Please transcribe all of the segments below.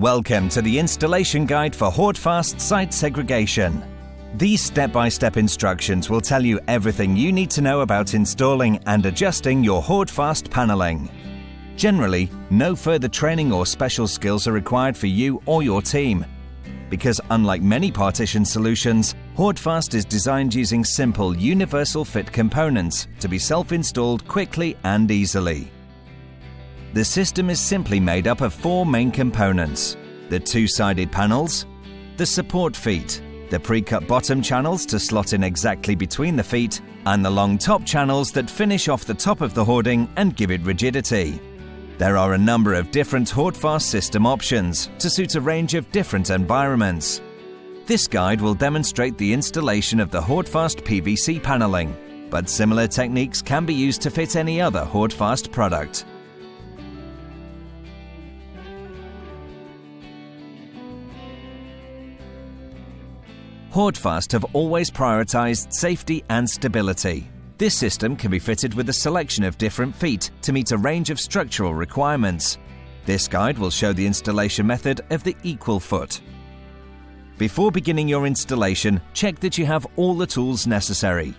Welcome to the installation guide for Hoardfast site segregation. These step-by-step instructions will tell you everything you need to know about installing and adjusting your Hoardfast paneling. Generally, no further training or special skills are required for you or your team, because unlike many partition solutions, Hoardfast is designed using simple universal fit components to be self-installed quickly and easily. The system is simply made up of four main components: the two-sided panels, the support feet, the pre-cut bottom channels to slot in exactly between the feet, and the long top channels that finish off the top of the hoarding and give it rigidity. There are a number of different Hoardfast system options to suit a range of different environments. This guide will demonstrate the installation of the Hoardfast PVC paneling, but similar techniques can be used to fit any other Hoardfast product. Hoardfast have always prioritized safety and stability. This system can be fitted with a selection of different feet to meet a range of structural requirements. This guide will show the installation method of the equal foot. Before beginning your installation, check that you have all the tools necessary.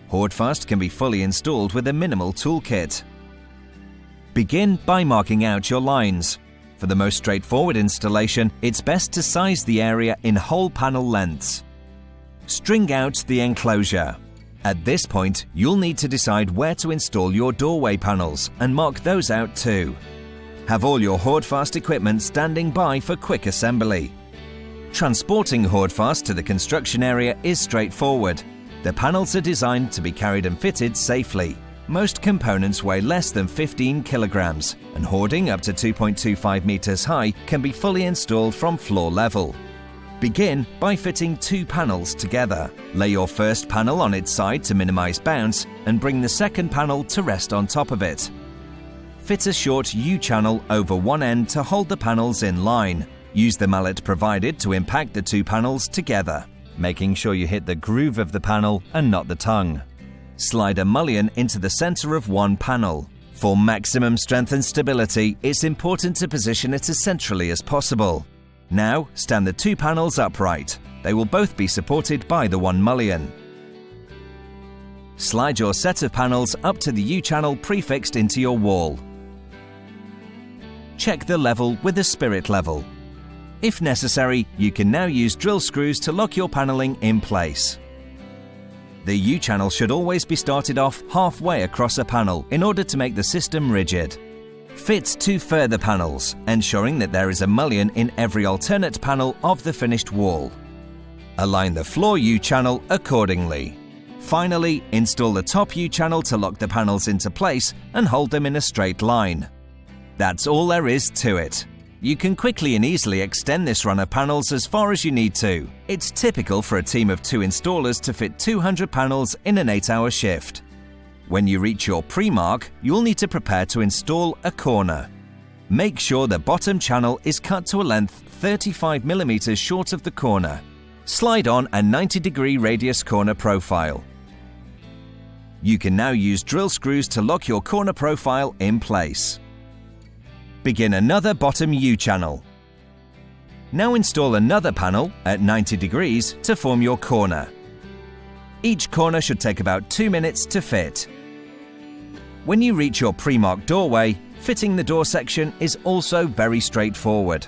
Hoardfast can be fully installed with a minimal toolkit. Begin by marking out your lines. For the most straightforward installation, it's best to size the area in whole panel lengths. String out the enclosure. At this point, you'll need to decide where to install your doorway panels and mark those out too. Have all your Hoardfast equipment standing by for quick assembly. Transporting Hoardfast to the construction area is straightforward. The panels are designed to be carried and fitted safely. Most components weigh less than 15 kilograms, and hoarding up to 2.25 meters high can be fully installed from floor level. Begin by fitting two panels together. Lay your first panel on its side to minimize bounce and bring the second panel to rest on top of it. Fit a short U-channel over one end to hold the panels in line. Use the mallet provided to impact the two panels together, making sure you hit the groove of the panel and not the tongue. Slide a mullion into the center of one panel. For maximum strength and stability, it's important to position it as centrally as possible. Now, stand the two panels upright. They will both be supported by the one mullion. Slide your set of panels up to the U-channel prefixed into your wall. Check the level with a spirit level. If necessary, you can now use drill screws to lock your paneling in place. The U-channel should always be started off halfway across a panel in order to make the system rigid. Fit two further panels, ensuring that there is a mullion in every alternate panel of the finished wall. Align the floor U-channel accordingly. Finally, install the top U-channel to lock the panels into place and hold them in a straight line. That's all there is to it. You can quickly and easily extend this run of panels as far as you need to. It's typical for a team of 2 installers to fit 200 panels in an 8-hour shift. When you reach your pre-mark, you'll need to prepare to install a corner. Make sure the bottom channel is cut to a length 35 mm short of the corner. Slide on a 90-degree radius corner profile. You can now use drill screws to lock your corner profile in place. Begin another bottom U-channel. Now install another panel at 90 degrees to form your corner. Each corner should take about 2 minutes to fit. When you reach your pre-marked doorway, fitting the door section is also very straightforward.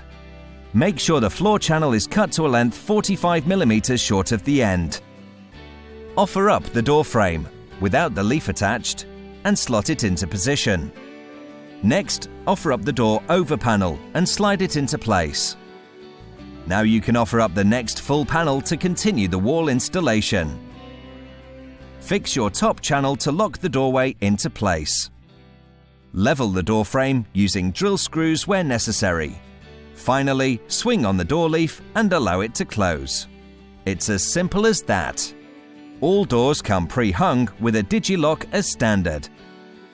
Make sure the floor channel is cut to a length 45 mm short of the end. Offer up the door frame, without the leaf attached, and slot it into position. Next, offer up the door over panel and slide it into place. Now you can offer up the next full panel to continue the wall installation. Fix your top channel to lock the doorway into place. Level the door frame using drill screws where necessary. Finally, swing on the door leaf and allow it to close. It's as simple as that. All doors come pre-hung with a digilock as standard.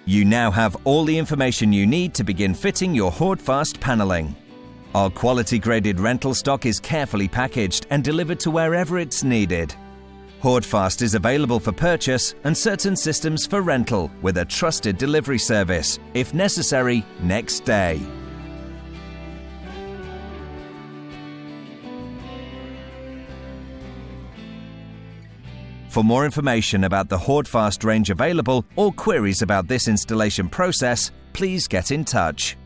You now have all the information you need to begin fitting your Hoardfast paneling. Our quality-graded rental stock is carefully packaged and delivered to wherever it's needed. Hoardfast is available for purchase and certain systems for rental with a trusted delivery service, if necessary, next day. For more information about the Hoardfast range available or queries about this installation process, please get in touch.